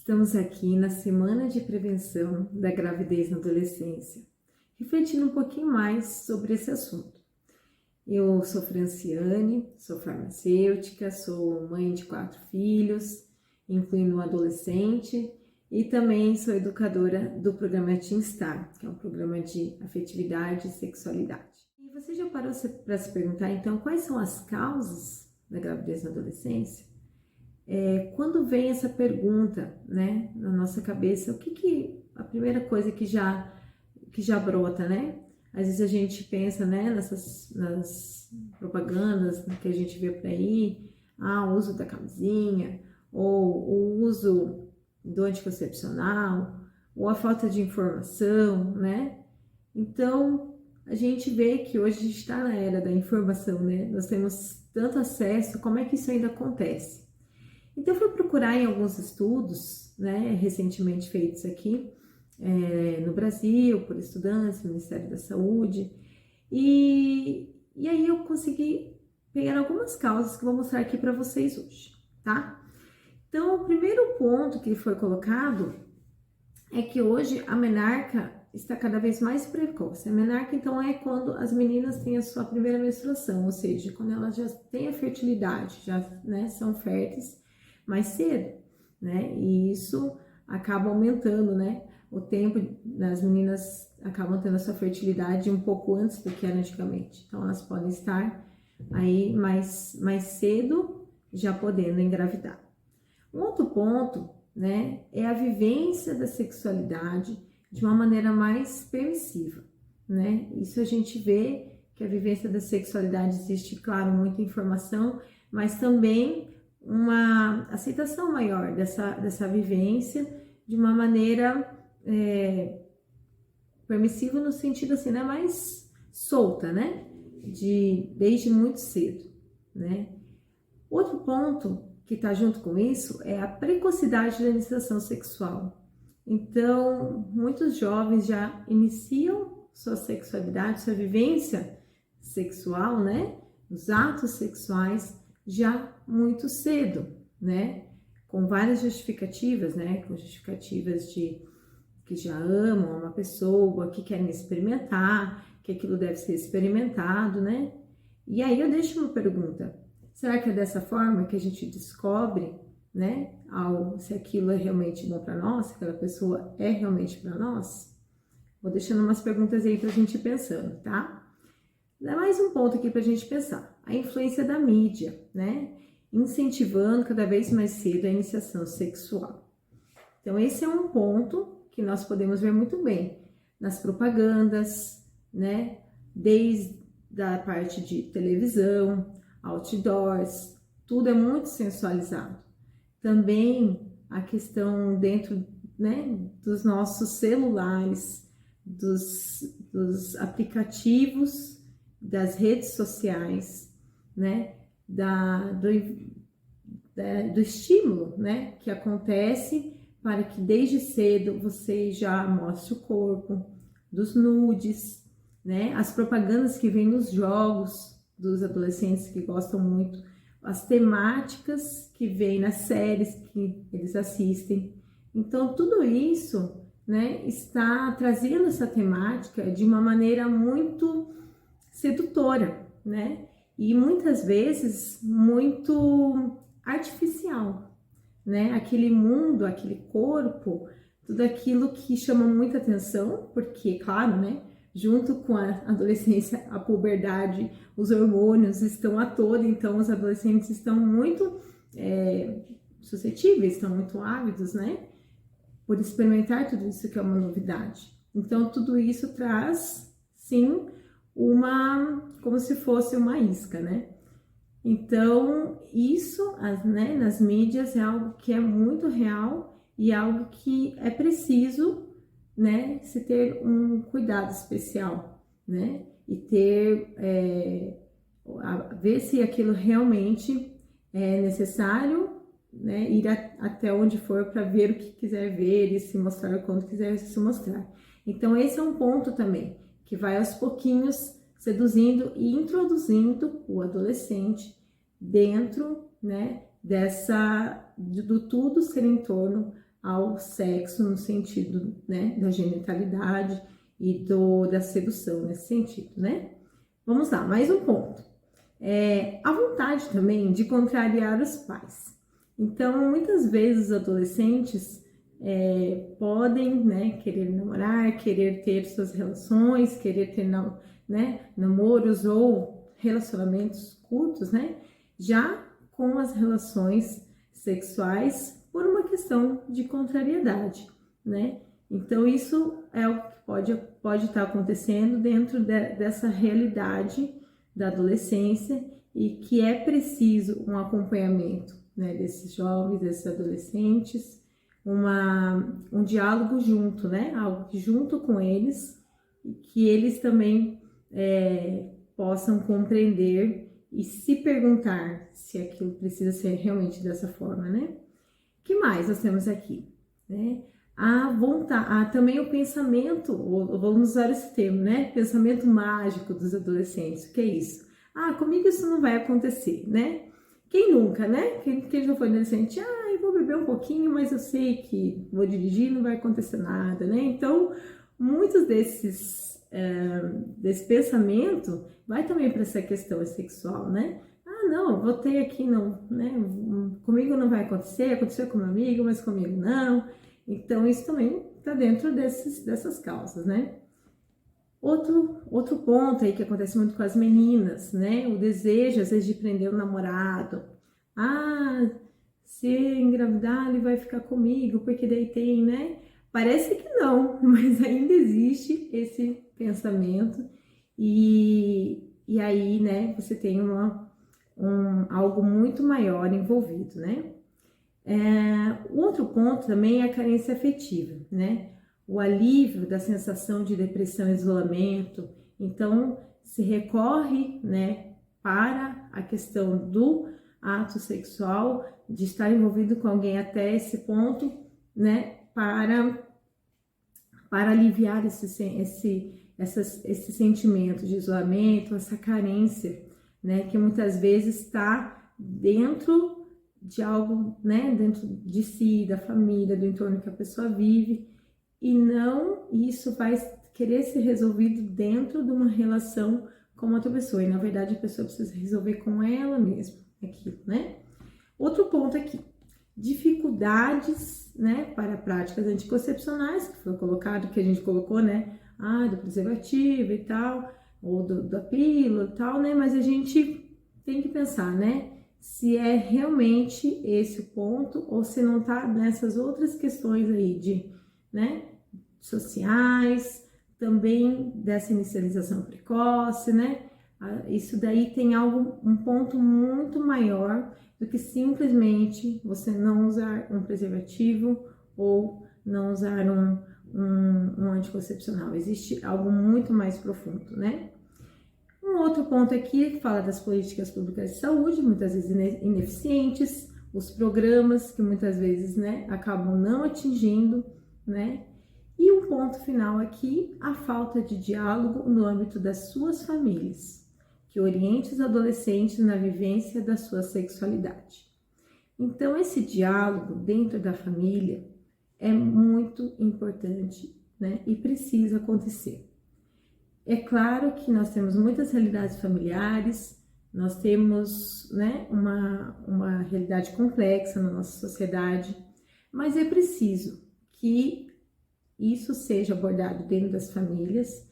Estamos aqui na Semana de Prevenção da Gravidez na Adolescência, refletindo um pouquinho mais sobre esse assunto. Eu sou Franciane, sou farmacêutica, sou mãe de 4 filhos, incluindo um adolescente, e também sou educadora do programa Teen Star, que é um programa de afetividade e sexualidade. E você já parou para se perguntar, então, quais são as causas da gravidez na adolescência? Quando vem essa pergunta, né, na nossa cabeça, a primeira coisa que já brota, né? Às vezes a gente pensa, né, nas propagandas que a gente vê por aí, o uso da camisinha, ou o uso do anticoncepcional, ou a falta de informação, né? Então, a gente vê que hoje a gente está na era da informação, né? Nós temos tanto acesso, como é que isso ainda acontece? Então, eu fui procurar em alguns estudos, né, recentemente feitos aqui no Brasil, por estudantes, Ministério da Saúde, e aí eu consegui pegar algumas causas que eu vou mostrar aqui para vocês hoje, tá? Então, o primeiro ponto que foi colocado é que hoje a menarca está cada vez mais precoce. A menarca, então, é quando as meninas têm a sua primeira menstruação, ou seja, quando elas já têm a fertilidade, já, né, são férteis mais cedo, né? E isso acaba aumentando, né? O tempo das meninas acabam tendo a sua fertilidade um pouco antes do que era antigamente. Então, elas podem estar aí mais cedo já podendo engravidar. Um outro ponto, né, é a vivência da sexualidade de uma maneira mais permissiva, né? Isso a gente vê que a vivência da sexualidade existe, claro, muita informação, mas também uma aceitação maior dessa vivência de uma maneira permissiva no sentido assim, né, mais solta, né, desde muito cedo, né. Outro ponto que está junto com isso é a precocidade da iniciação sexual. Então, muitos jovens já iniciam sua sexualidade, sua vivência sexual, né, os atos sexuais já muito cedo, né, com várias justificativas, né, com justificativas de que já amam uma pessoa, que querem experimentar, que aquilo deve ser experimentado, né, e aí eu deixo uma pergunta: será que é dessa forma que a gente descobre, né, se aquilo é realmente bom para nós, se aquela pessoa é realmente para nós? Vou deixando umas perguntas aí para a gente ir pensando, tá? Dá mais um ponto aqui para a gente pensar: a influência da mídia, né, incentivando cada vez mais cedo a iniciação sexual. Então, esse é um ponto que nós podemos ver muito bem nas propagandas, né, desde a parte de televisão, outdoors, tudo é muito sensualizado. Também a questão dentro, né, dos nossos celulares, dos aplicativos, das redes sociais, né, do estímulo, né, que acontece para que desde cedo você já mostre o corpo, dos nudes, né, as propagandas que vêm nos jogos dos adolescentes que gostam muito, as temáticas que vêm nas séries que eles assistem. Então, tudo isso, né, está trazendo essa temática de uma maneira muito sedutora, né, e muitas vezes muito artificial, né, aquele mundo, aquele corpo, tudo aquilo que chama muita atenção, porque, claro, né, junto com a adolescência, a puberdade, os hormônios estão a todo, então os adolescentes estão muito suscetíveis, estão muito ávidos, né, por experimentar tudo isso que é uma novidade. Então, tudo isso traz, sim, como se fosse uma isca, né? Então, isso, né, nas mídias é algo que é muito real e algo que é preciso, né, se ter um cuidado especial, né, e ter, ver se aquilo realmente é necessário, né, ir até onde for para ver o que quiser ver e se mostrar quando quiser se mostrar. Então, esse é um ponto também, que vai aos pouquinhos seduzindo e introduzindo o adolescente dentro, né, do tudo ser em torno ao sexo no sentido, né, da genitalidade e da sedução nesse sentido, né? Vamos lá, mais um ponto. A vontade também de contrariar os pais. Então, muitas vezes os adolescentes podem, né, querer namorar, querer ter suas relações, querer ter, né, namoros ou relacionamentos curtos, né, já com as relações sexuais por uma questão de contrariedade, né? Então, isso é o que pode estar acontecendo dentro dessa realidade da adolescência e que é preciso um acompanhamento, né, desses jovens, desses adolescentes, um diálogo junto, né, algo que junto com eles, que eles também possam compreender e se perguntar se aquilo precisa ser realmente dessa forma, né? O que mais nós temos aqui, né? Também o pensamento, ou vamos usar esse termo, né? Pensamento mágico dos adolescentes. O que é isso? Comigo isso não vai acontecer, né? Quem nunca, né? Quem já foi adolescente, eu vou beber um pouquinho, mas eu sei que vou dirigir, não vai acontecer nada, né? Então, muitos desse pensamento vai também para essa questão sexual, né? Não, vou ter aqui, não, né? Comigo não vai acontecer, aconteceu com meu amigo, mas comigo não. Então, isso também está dentro dessas causas, né? Outro ponto aí que acontece muito com as meninas, né? O desejo, às vezes, de prender o namorado. Se engravidar, ele vai ficar comigo, porque daí tem, né? Parece que não, mas ainda existe esse pensamento. E aí, né, você tem algo muito maior envolvido, né? O outro ponto também é a carência afetiva, né? O alívio da sensação de depressão e isolamento. Então, se recorre, né, para a questão do ato sexual, de estar envolvido com alguém até esse ponto, né, para aliviar esse sentimento de isolamento, essa carência, né, que muitas vezes está dentro de algo, né, dentro de si, da família, do entorno que a pessoa vive, e não isso vai querer ser resolvido dentro de uma relação com outra pessoa, e na verdade a pessoa precisa resolver com ela mesma aquilo, né? Outro ponto aqui, dificuldades, né, para práticas anticoncepcionais, que foi colocado, que a gente colocou, né, do preservativo e tal, ou da pílula e tal, né, mas a gente tem que pensar, né, se é realmente esse o ponto, ou se não tá nessas outras questões aí né, sociais, também dessa inicialização precoce, né, isso daí tem um ponto muito maior do que simplesmente você não usar um preservativo ou não usar um anticoncepcional. Existe algo muito mais profundo, né? Um outro ponto aqui que fala das políticas públicas de saúde, muitas vezes ineficientes, os programas que muitas vezes, né, acabam não atingindo, né? E um ponto final aqui, a falta de diálogo no âmbito das suas famílias, que oriente os adolescentes na vivência da sua sexualidade. Então, esse diálogo dentro da família é muito importante, né? E precisa acontecer. É claro que nós temos muitas realidades familiares, nós temos, né, uma realidade complexa na nossa sociedade, mas é preciso que isso seja abordado dentro das famílias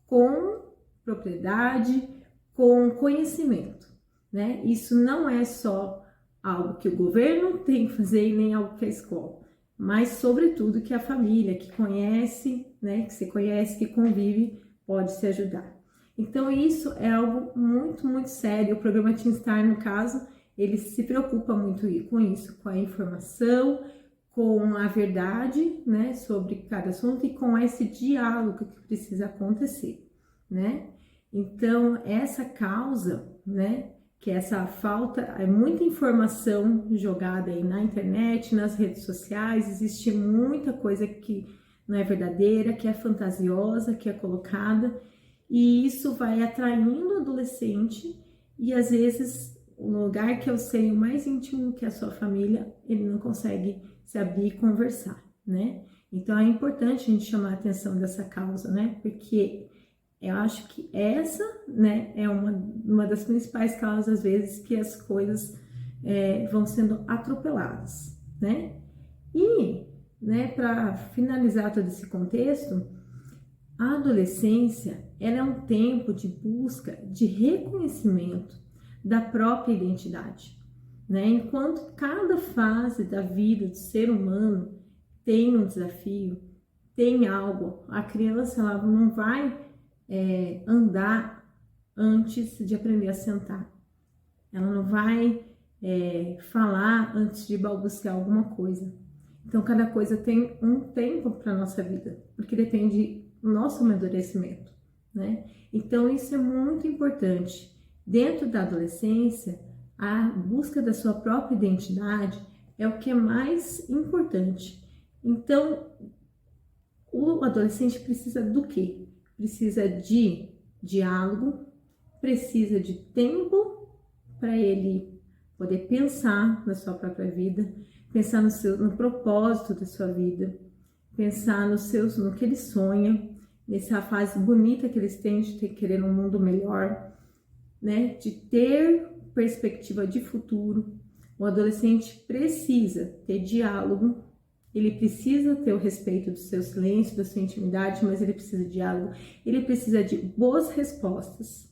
com propriedade, com conhecimento, né? Isso não é só algo que o governo tem que fazer e nem algo que a escola, mas sobretudo que a família que conhece, né, que se conhece, que convive, pode se ajudar. Então isso é algo muito, muito sério. O programa Teen Star, no caso, ele se preocupa muito com isso, com a informação, com a verdade, né, sobre cada assunto e com esse diálogo que precisa acontecer, né? Então, essa causa, né, que essa falta, é muita informação jogada aí na internet, nas redes sociais, existe muita coisa que não é verdadeira, que é fantasiosa, que é colocada, e isso vai atraindo o adolescente e às vezes lugar que eu sei o mais íntimo, que é a sua família, ele não consegue se abrir e conversar, né? Então é importante a gente chamar a atenção dessa causa, né? Porque eu acho que essa, né, é uma das principais causas, às vezes, que as coisas vão sendo atropeladas, né? E, né, para finalizar todo esse contexto, a adolescência, ela é um tempo de busca de reconhecimento da própria identidade, né? Enquanto cada fase da vida do ser humano tem um desafio, tem algo, a criança ela não vai andar antes de aprender a sentar, ela não vai falar antes de balbuciar alguma coisa. Então, cada coisa tem um tempo para a nossa vida, porque depende do nosso amadurecimento, né? Então, isso é muito importante. Dentro da adolescência, a busca da sua própria identidade é o que é mais importante. Então, o adolescente precisa do quê? Precisa de diálogo, precisa de tempo para ele poder pensar na sua própria vida, pensar no propósito da sua vida, pensar no que ele sonha, nessa fase bonita que eles têm de querer um mundo melhor, né? De ter perspectiva de futuro. O adolescente precisa ter diálogo, ele precisa ter o respeito do seu silêncio, da sua intimidade, mas ele precisa de diálogo, ele precisa de boas respostas.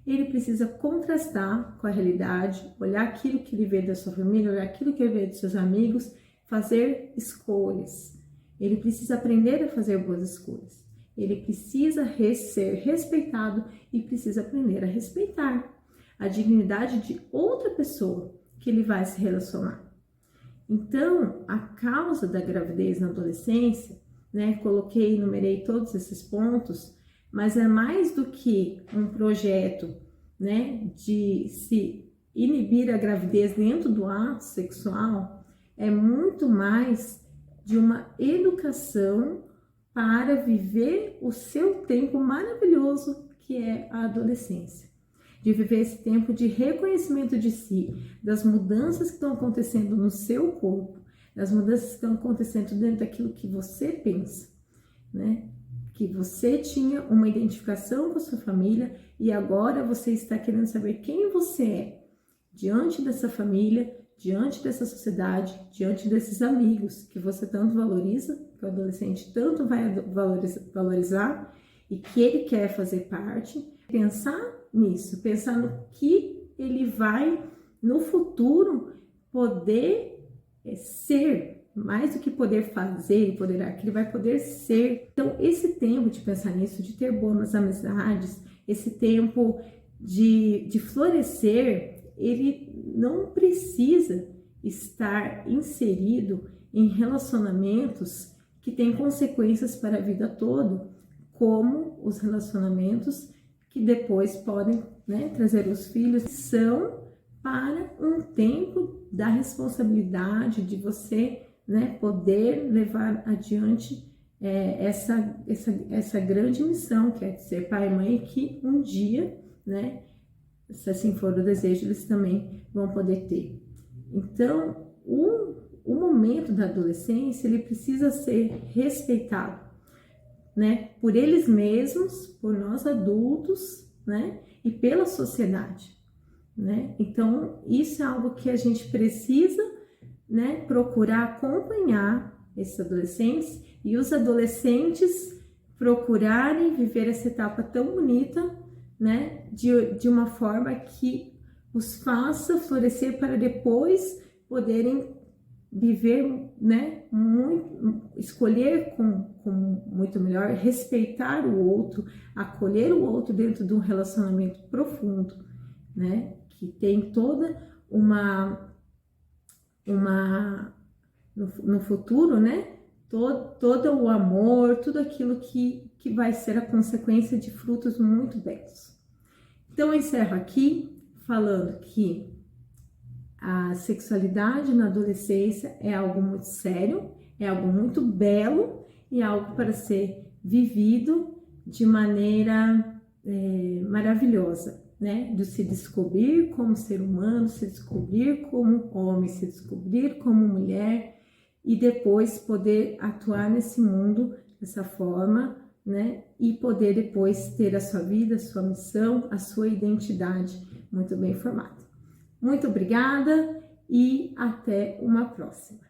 Ele precisa contrastar com a realidade, olhar aquilo que ele vê da sua família, olhar aquilo que ele vê dos seus amigos, fazer escolhas. Ele precisa aprender a fazer boas escolhas. Ele precisa ser respeitado e precisa aprender a respeitar a dignidade de outra pessoa que ele vai se relacionar. Então, a causa da gravidez na adolescência, né, enumerei todos esses pontos, mas é mais do que um projeto, né, de se inibir a gravidez dentro do ato sexual, é muito mais de uma educação para viver o seu tempo maravilhoso que é a adolescência. De viver esse tempo de reconhecimento de si, das mudanças que estão acontecendo no seu corpo, das mudanças que estão acontecendo dentro daquilo que você pensa, né? Que você tinha uma identificação com a sua família e agora você está querendo saber quem você é diante dessa família, diante dessa sociedade, diante desses amigos que você tanto valoriza, que o adolescente tanto vai valorizar e que ele quer fazer parte. Pensar nisso, pensar no que ele vai no futuro poder ser, mais do que poder fazer e poder, que ele vai poder ser. Então, esse tempo de pensar nisso, de ter boas amizades, esse tempo de florescer, ele não precisa estar inserido em relacionamentos que têm consequências para a vida toda, como os relacionamentos que depois podem, né, trazer os filhos, são para um tempo da responsabilidade de você, né, poder levar adiante essa grande missão que é de ser pai e mãe, que um dia, né, se assim for o desejo, eles também vão poder ter. Então, o momento da adolescência, ele precisa ser respeitado, né, por eles mesmos, por nós adultos, né, e pela sociedade, né? Então, isso é algo que a gente precisa, né, procurar acompanhar esses adolescentes e os adolescentes procurarem viver essa etapa tão bonita, né, de uma forma que os faça florescer para depois poderem viver, né, escolher com muito melhor, respeitar o outro, acolher o outro dentro de um relacionamento profundo, né, que tem toda no futuro, né, todo o amor, tudo aquilo que vai ser a consequência de frutos muito belos. Então, eu encerro aqui falando que a sexualidade na adolescência é algo muito sério, é algo muito belo e algo para ser vivido de maneira maravilhosa. né, de se descobrir como ser humano, se descobrir como homem, se descobrir como mulher e depois poder atuar nesse mundo dessa forma, né, e poder depois ter a sua vida, a sua missão, a sua identidade muito bem formada. Muito obrigada e até uma próxima.